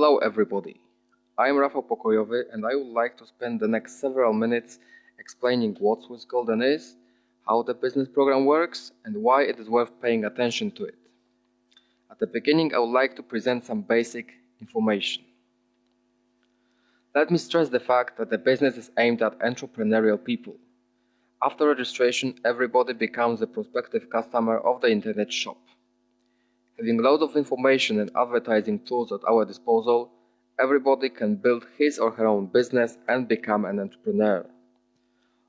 Hello everybody, I am Rafał Pokojowy and I would like to spend the next several minutes explaining what Swissgolden is, how the business program works and why it is worth paying attention to it. At the beginning I would like to present some basic information. Let me stress the fact that the business is aimed at entrepreneurial people. After registration, everybody becomes a prospective customer of the internet shop. Having loads of information and advertising tools at our disposal, everybody can build his or her own business and become an entrepreneur.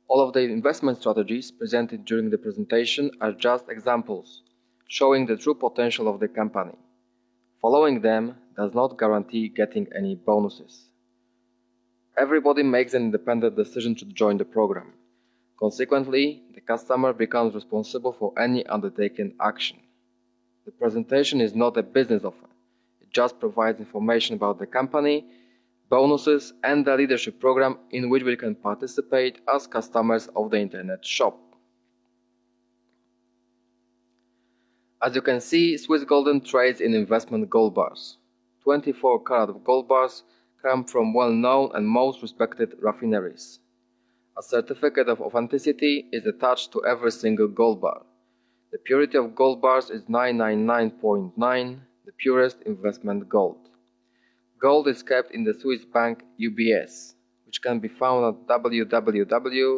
All of the investment strategies presented during the presentation are just examples, showing the true potential of the company. Following them does not guarantee getting any bonuses. Everybody makes an independent decision to join the program. Consequently, the customer becomes responsible for any undertaken action. The presentation is not a business offer. It just provides information about the company, bonuses and the leadership program in which we can participate as customers of the internet shop. As you can see, Swissgolden trades in investment gold bars. 24-karat gold bars come from well-known and most respected refineries. A certificate of authenticity is attached to every single gold bar. The purity of gold bars is 999.9, the purest investment gold. Gold is kept in the Swiss bank UBS, which can be found at www.ubs.com.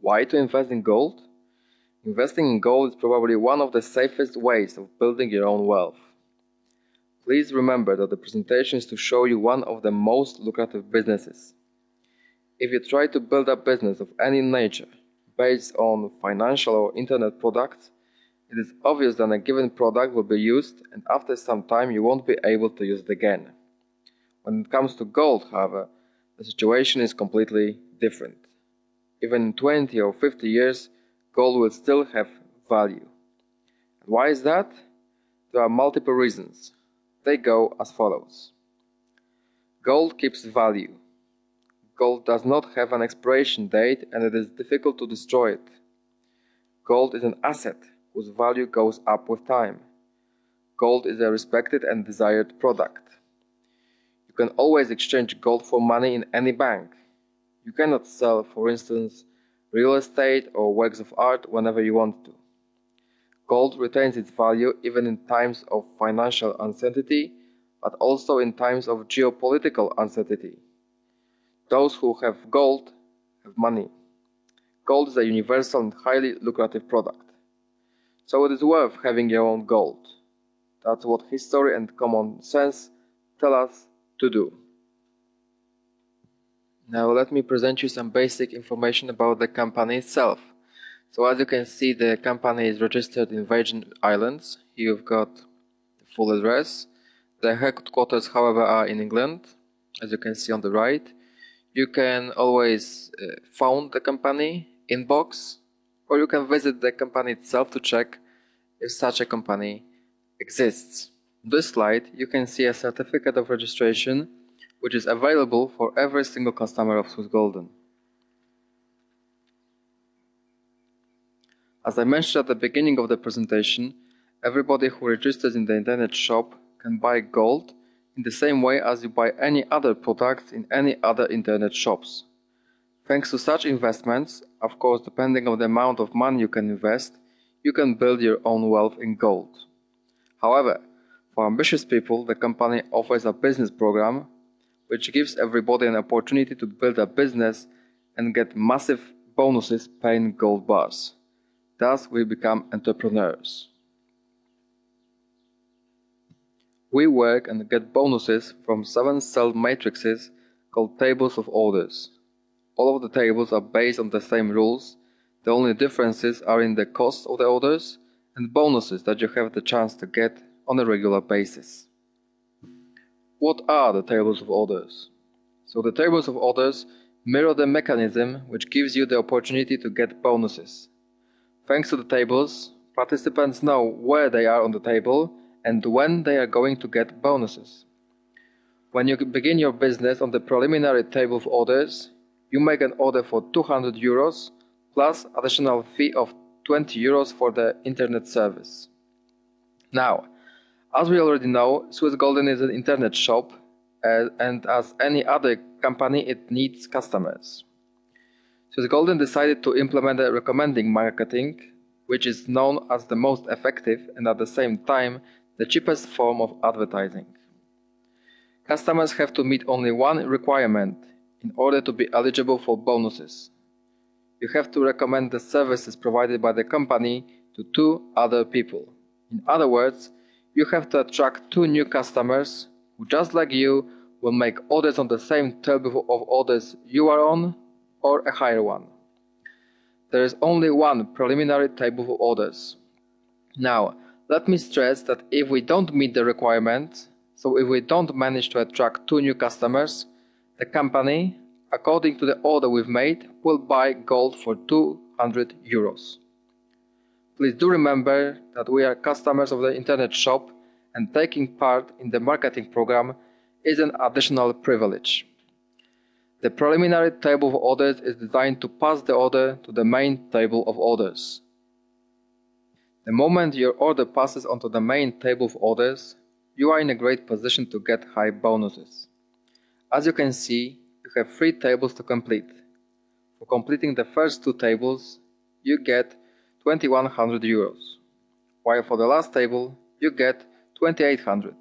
Why to invest in gold? Investing in gold is probably one of the safest ways of building your own wealth. Please remember that the presentation is to show you one of the most lucrative businesses. If you try to build a business of any nature based on financial or internet products, it is obvious that a given product will be used and after some time you won't be able to use it again. When it comes to gold, however, the situation is completely different. Even in 20 or 50 years, gold will still have value. And why is that? There are multiple reasons. They go as follows. Gold keeps value. Gold does not have an expiration date and it is difficult to destroy it. Gold is an asset whose value goes up with time. Gold is a respected and desired product. You can always exchange gold for money in any bank. You cannot sell, for instance, real estate or works of art whenever you want to. Gold retains its value even in times of financial uncertainty, but also in times of geopolitical uncertainty. Those who have gold have money. Gold is a universal and highly lucrative product. So it is worth having your own gold. That's what history and common sense tell us to do. Now let me present you some basic information about the company itself. So as you can see, the company is registered in Virgin Islands. Here you've got the full address. The headquarters, however, are in England, as you can see on the right. You can always phone the company inbox, or you can visit the company itself to check if such a company exists. On this slide, you can see a certificate of registration which is available for every single customer of Swissgolden. As I mentioned at the beginning of the presentation, everybody who registers in the internet shop can buy gold in the same way as you buy any other products in any other internet shops. Thanks to such investments, of course depending on the amount of money you can invest, you can build your own wealth in gold. However, for ambitious people, the company offers a business program which gives everybody an opportunity to build a business and get massive bonuses paying gold bars. Thus we become entrepreneurs. We work and get bonuses from 7 cell matrices called tables of orders. All of the tables are based on the same rules, the only differences are in the cost of the orders and bonuses that you have the chance to get on a regular basis. What are the tables of orders? So the tables of orders mirror the mechanism which gives you the opportunity to get bonuses. Thanks to the tables, participants know where they are on the table and when they are going to get bonuses. When you begin your business on the preliminary table of orders, you make an order for 200 euros plus additional fee of 20 euros for the internet service. Now, as we already know, Swissgolden is an internet shop, and as any other company, it needs customers. Swissgolden decided to implement a recommending marketing, which is known as the most effective and at the same time the cheapest form of advertising. Customers have to meet only one requirement in order to be eligible for bonuses. You have to recommend the services provided by the company to 2 other people. In other words, you have to attract 2 new customers who, just like you, will make orders on the same table of orders you are on or a higher one. There is only one preliminary table of orders. Now, let me stress that if we don't meet the requirement, so if we don't manage to attract 2 new customers, the company, according to the order we've made, will buy gold for 200 euros. Please do remember that we are customers of the internet shop and taking part in the marketing program is an additional privilege. The preliminary table of orders is designed to pass the order to the main table of orders. The moment your order passes onto the main table of orders, you are in a great position to get high bonuses. As you can see, you have 3 tables to complete. For completing the first 2 tables, you get 2100 euros, while for the last table, you get 2800.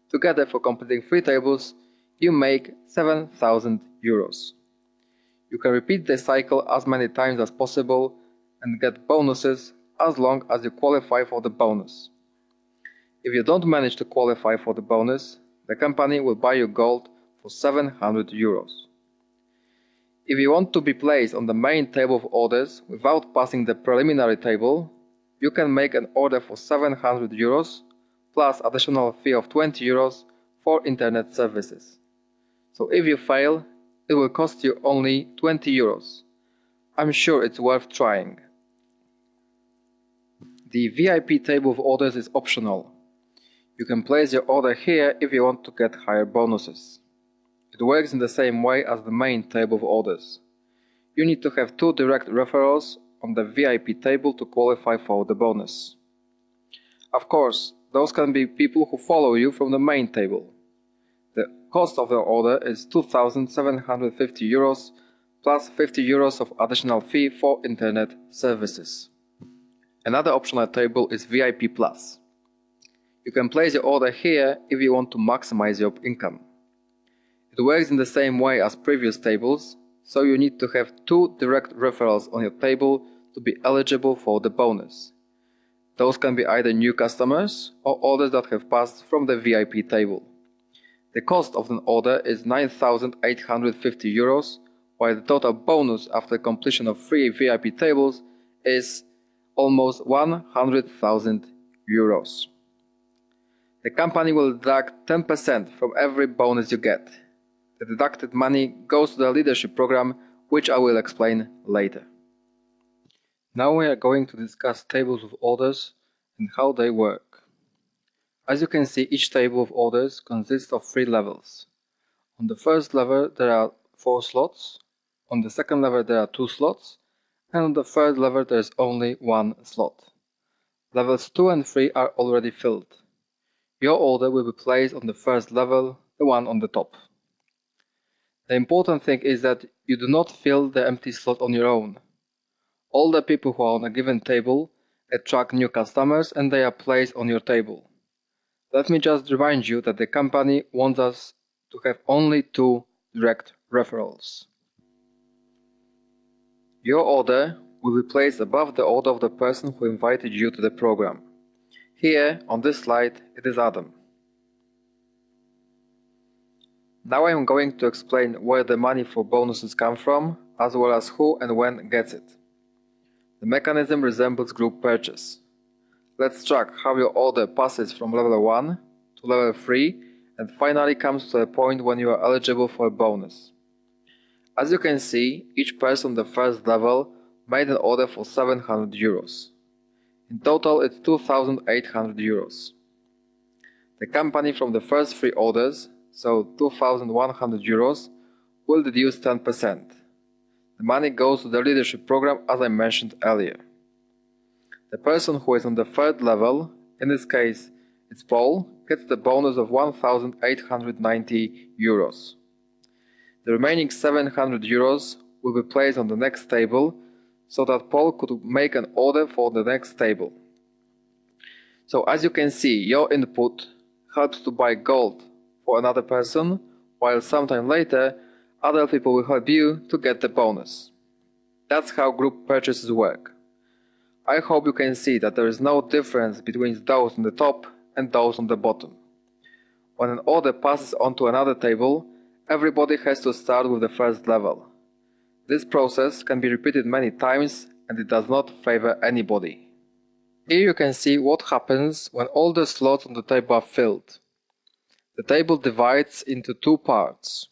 Together, for completing 3 tables, you make 7000 euros. You can repeat the cycle as many times as possible and get bonuses as long as you qualify for the bonus. If you don't manage to qualify for the bonus, the company will buy you gold for 700 euros. If you want to be placed on the main table of orders without passing the preliminary table, you can make an order for 700 euros plus additional fee of 20 euros for internet services. So if you fail, it will cost you only 20 euros. I'm sure it's worth trying. The VIP table of orders is optional. You can place your order here if you want to get higher bonuses. It works in the same way as the main table of orders. You need to have 2 direct referrals on the VIP table to qualify for the bonus. Of course, those can be people who follow you from the main table. The cost of the order is 2,750 euros plus 50 euros of additional fee for internet services. Another optional table is VIP Plus. You can place your order here if you want to maximize your income. It works in the same way as previous tables, so you need to have 2 direct referrals on your table to be eligible for the bonus. Those can be either new customers or orders that have passed from the VIP table. The cost of an order is 9,850 euros, while the total bonus after completion of 3 VIP tables is almost 100,000 euros. The company will deduct 10% from every bonus you get. The deducted money goes to the leadership program, which I will explain later. Now we are going to discuss tables of orders and how they work. As you can see, each table of orders consists of 3 levels. On the first level there are 4 slots, on the second level there are 2 slots, and on the third level there is only 1 slot. Levels 2 and 3 are already filled. Your order will be placed on the first level, the one on the top. The important thing is that you do not fill the empty slot on your own. All the people who are on a given table attract new customers and they are placed on your table. Let me just remind you that the company wants us to have only 2 direct referrals. Your order will be placed above the order of the person who invited you to the program. Here, on this slide, it is Adam. Now I am going to explain where the money for bonuses come from, as well as who and when gets it. The mechanism resembles group purchase. Let's track how your order passes from level 1 to level 3 and finally comes to a point when you are eligible for a bonus. As you can see, each person on the first level made an order for 700 euros. In total, it's 2,800 euros. The company from the first 3 orders, so 2,100 euros, will deduce 10%. The money goes to the leadership program as I mentioned earlier. The person who is on the third level in this case it's Paul, gets the bonus of 1,890 euros. The remaining 700 euros will be placed on the next table so that Paul could make an order for the next table. So as you can see, your input helps to buy gold for another person, while sometime later other people will help you to get the bonus. That's how group purchases work. I hope you can see that there is no difference between those on the top and those on the bottom. When an order passes on to another table, everybody has to start with the first level. This process can be repeated many times and it does not favor anybody. Here you can see what happens when all the slots on the table are filled. The table divides into two parts.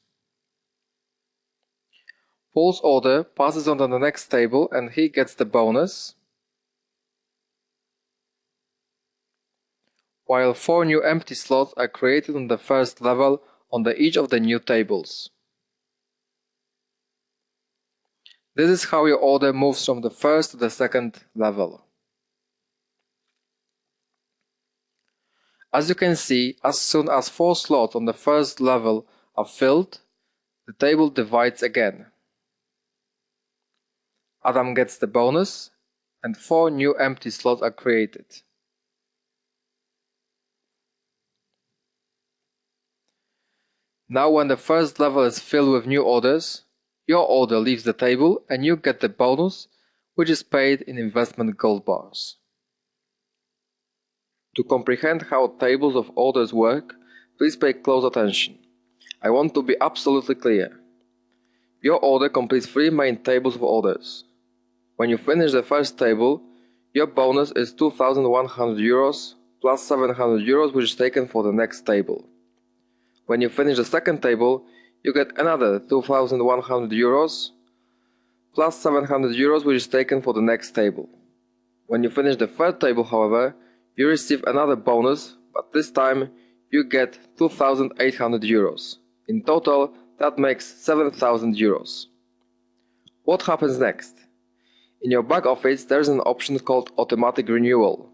Paul's order passes on to the next table and he gets the bonus, while 4 new empty slots are created on the first level on each of the new tables. This is how your order moves from the first to the second level. As you can see, as soon as 4 slots on the first level are filled, the table divides again. Adam gets the bonus, and 4 new empty slots are created. Now when the first level is filled with new orders, your order leaves the table and you get the bonus, which is paid in investment gold bars. To comprehend how tables of orders work, please pay close attention. I want to be absolutely clear. Your order completes 3 main tables of orders. When you finish the first table, your bonus is 2,100 euros plus 700 euros, which is taken for the next table. When you finish the second table, you get another 2,100 euros plus 700 euros, which is taken for the next table. When you finish the third table, however, you receive another bonus, but this time you get 2,800 euros. In total, that makes 7,000 euros. What happens next? In your back office, there is an option called automatic renewal.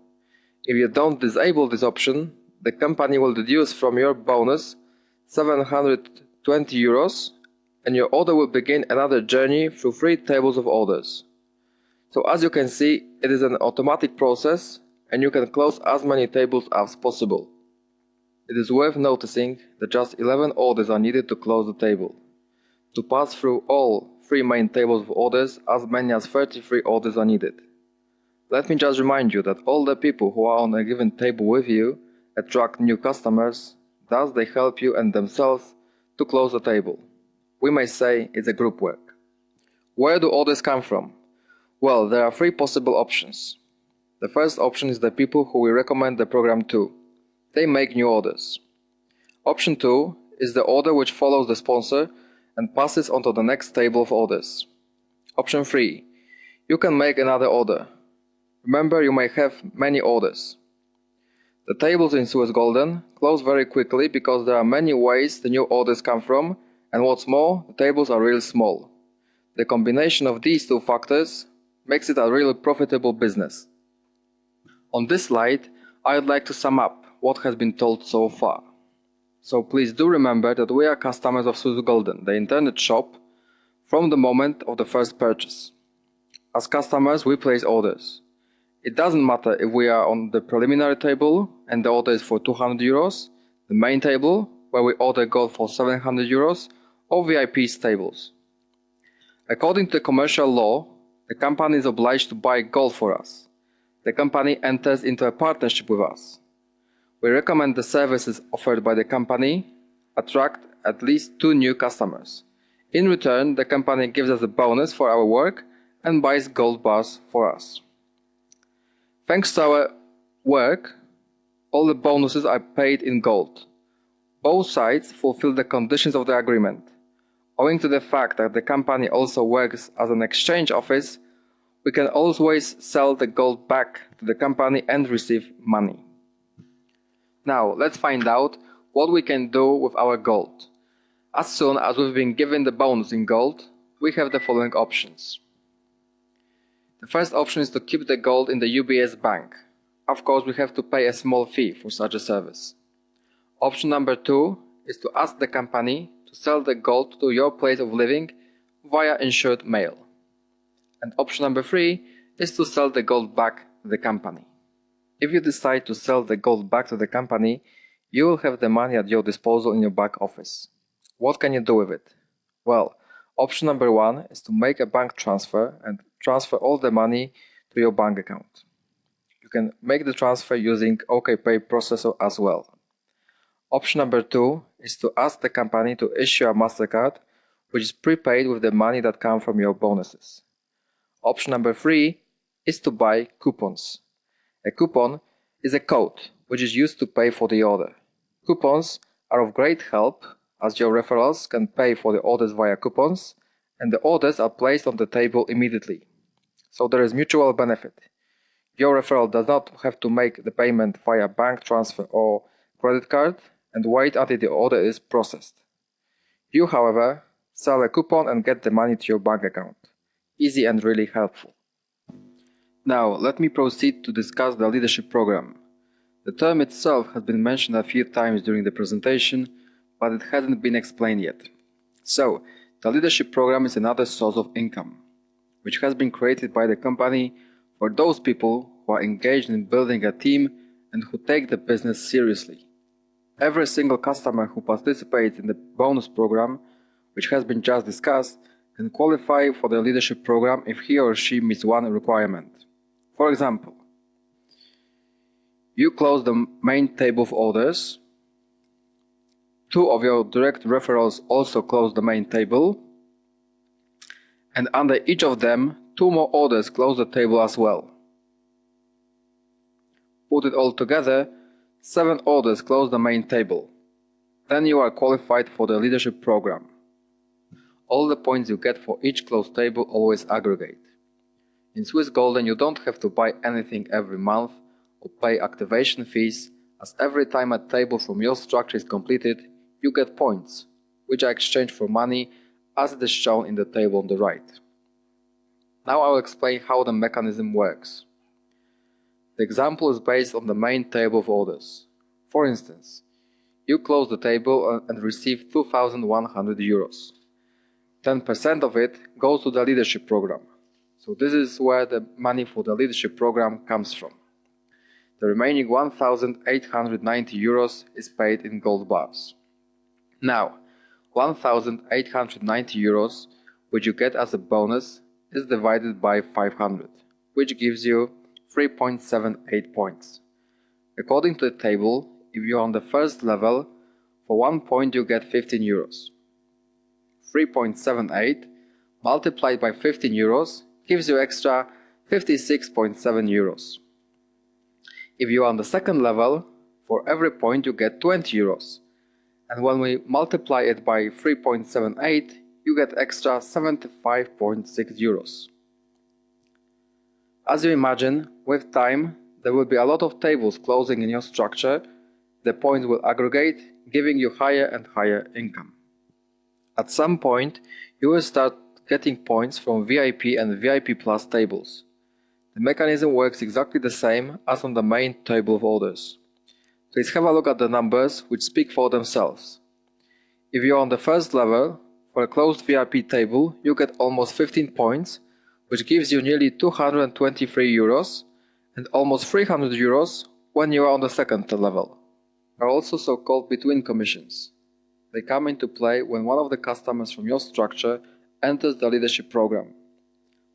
If you don't disable this option, the company will deduce from your bonus 720 euros and your order will begin another journey through 3 tables of orders. So as you can see, it is an automatic process and you can close as many tables as possible. It is worth noticing that just 11 orders are needed to close the table. To pass through all 3 main tables of orders, as many as 33 orders are needed. Let me just remind you that all the people who are on a given table with you attract new customers, thus they help you and themselves to close the table. We may say it's a group work. Where do orders come from? Well, there are 3 possible options. The first option is the people who we recommend the program to. They make new orders. Option 2 is the order which follows the sponsor and passes on to the next table of orders. Option 3. You can make another order. Remember, you may have many orders. The tables in Swissgolden close very quickly because there are many ways the new orders come from, and what's more, the tables are really small. The combination of these 2 factors makes it a really profitable business. On this slide, I would like to sum up what has been told so far. So please do remember that we are customers of Swissgolden, the internet shop, from the moment of the first purchase. As customers, we place orders. It doesn't matter if we are on the preliminary table and the order is for 200 euros, the main table where we order gold for 700 euros, or VIP's tables. According to commercial law, the company is obliged to buy gold for us. The company enters into a partnership with us. We recommend the services offered by the company, attract at least 2 new customers. In return, the company gives us a bonus for our work and buys gold bars for us. Thanks to our work, all the bonuses are paid in gold. Both sides fulfill the conditions of the agreement. Owing to the fact that the company also works as an exchange office, we can always sell the gold back to the company and receive money. Now, let's find out what we can do with our gold. As soon as we've been given the bonus in gold, we have the following options. The first option is to keep the gold in the UBS bank. of course we have to pay a small fee for such a service. Option number 2 is to ask the company to sell the gold to your place of living via insured mail. And option number 3 is to sell the gold back to the company. If you decide to sell the gold back to the company, you will have the money at your disposal in your back office. What can you do with it? Well, option number 1 is to make a bank transfer and transfer all the money to your bank account. You can make the transfer using OKPay processor as well. Option number 2 is to ask the company to issue a MasterCard, which is prepaid with the money that comes from your bonuses. Option number 3 is to buy coupons. A coupon is a code which is used to pay for the order. Coupons are of great help as your referrals can pay for the orders via coupons and the orders are placed on the table immediately. So there is mutual benefit. Your referral does not have to make the payment via bank transfer or credit card and wait until the order is processed. You, however, sell a coupon and get the money to your bank account. Easy and really helpful. Now, let me proceed to discuss the leadership program. The term itself has been mentioned a few times during the presentation, but it hasn't been explained yet. So, the leadership program is another source of income, which has been created by the company for those people who are engaged in building a team and who take the business seriously. Every single customer who participates in the bonus program, which has been just discussed, can qualify for the leadership program if he or she meets one requirement. For example, you close the main table of orders, 2 of your direct referrals also close the main table, and under each of them, 2 more orders close the table as well. Put it all together, 7 orders close the main table. Then you are qualified for the leadership program. All the points you get for each closed table always aggregate. In Swissgolden you don't have to buy anything every month or pay activation fees, as every time a table from your structure is completed, you get points, which are exchanged for money as it is shown in the table on the right. Now I will explain how the mechanism works. The example is based on the main table of orders. For instance, you close the table and receive 2,100 euros. 10% of it goes to the leadership program. So this is where the money for the leadership program comes from. The remaining 1,890 euros is paid in gold bars. Now, 1,890 euros, which you get as a bonus, is divided by 500, which gives you 3.78 points. According to the table, if you are on the first level, for 1 point you get 15 euros. 3.78 multiplied by 15 euros gives you extra 56.7 euros. If you are on the second level, for every point you get 20 euros. And when we multiply it by 3.78, you get extra 75.6 euros. As you imagine, with time, there will be a lot of tables closing in your structure. The points will aggregate, giving you higher and higher income. At some point, you will start getting points from VIP and VIP Plus tables. The mechanism works exactly the same as on the main table of orders. Please have a look at the numbers, which speak for themselves. If you are on the first level, for a closed VIP table, you get almost 15 points, which gives you nearly 223 euros and almost 300 euros when you are on the second level. There are also so-called between commissions. They come into play when one of the customers from your structure enters the leadership program.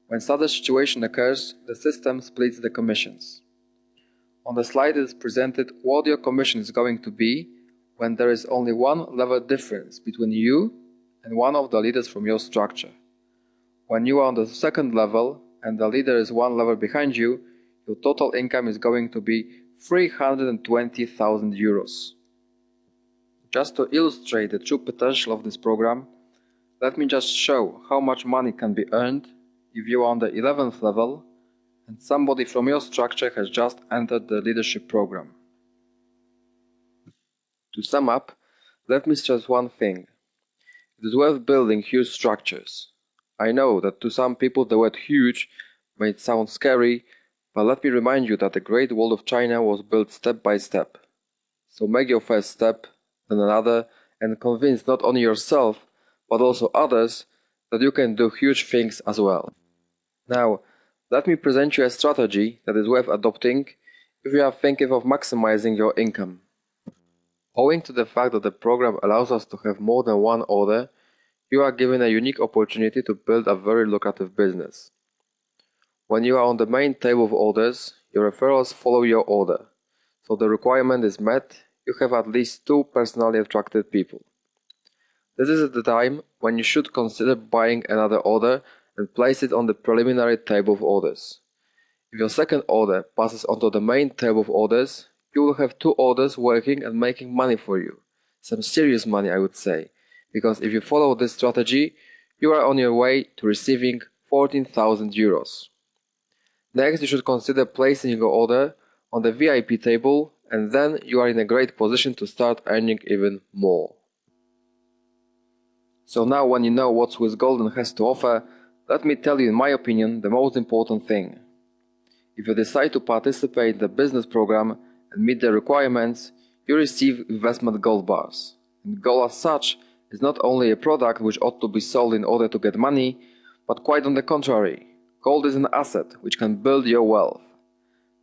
When such a situation occurs, the system splits the commissions. On the slide is presented what your commission is going to be when there is only one level difference between you and one of the leaders from your structure. When you are on the second level and the leader is one level behind you, your total income is going to be 320,000 euros. Just to illustrate the true potential of this program, let me just show how much money can be earned if you are on the 11th level and somebody from your structure has just entered the leadership program. To sum up, let me stress one thing. It is worth building huge structures. I know that to some people the word huge may sound scary, But let me remind you that the Great Wall of China was built step by step. So make your first step, then another, and convince not only yourself, but also others that you can do huge things as well. Now, let me present you a strategy that is worth adopting if you are thinking of maximizing your income. Owing to the fact that the program allows us to have more than one order, you are given a unique opportunity to build a very lucrative business. When you are on the main table of orders, your referrals follow your order. So the requirement is met, you have at least 2 personally attracted people. This is the time when you should consider buying another order and place it on the preliminary table of orders. If your second order passes onto the main table of orders, you will have 2 orders working and making money for you. Some serious money, I would say, because if you follow this strategy, you are on your way to receiving 14,000 euros. Next, you should consider placing your order on the VIP table, and then you are in a great position to start earning even more. So now when you know what Swissgolden has to offer, let me tell you in my opinion the most important thing. If you decide to participate in the business program and meet the requirements, you receive investment gold bars. And gold as such is not only a product which ought to be sold in order to get money, but quite on the contrary. Gold is an asset which can build your wealth.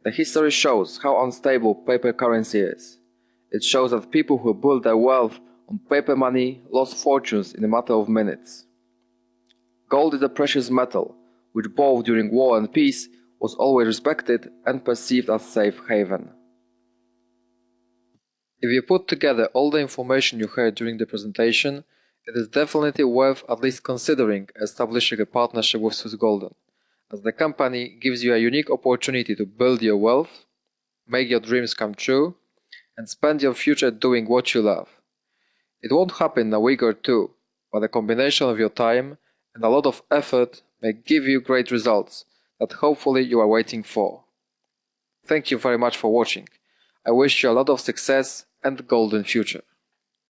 The history shows how unstable paper currency is. It shows that people who build their wealth on paper money lost fortunes in a matter of minutes. Gold is a precious metal, which both during war and peace was always respected and perceived as safe haven. If you put together all the information you heard during the presentation, it is definitely worth at least considering establishing a partnership with Swissgolden, as the company gives you a unique opportunity to build your wealth, make your dreams come true, and spend your future doing what you love. It won't happen in a week or two, but a combination of your time and a lot of effort may give you great results that hopefully you are waiting for. Thank you very much for watching. I wish you a lot of success and golden future.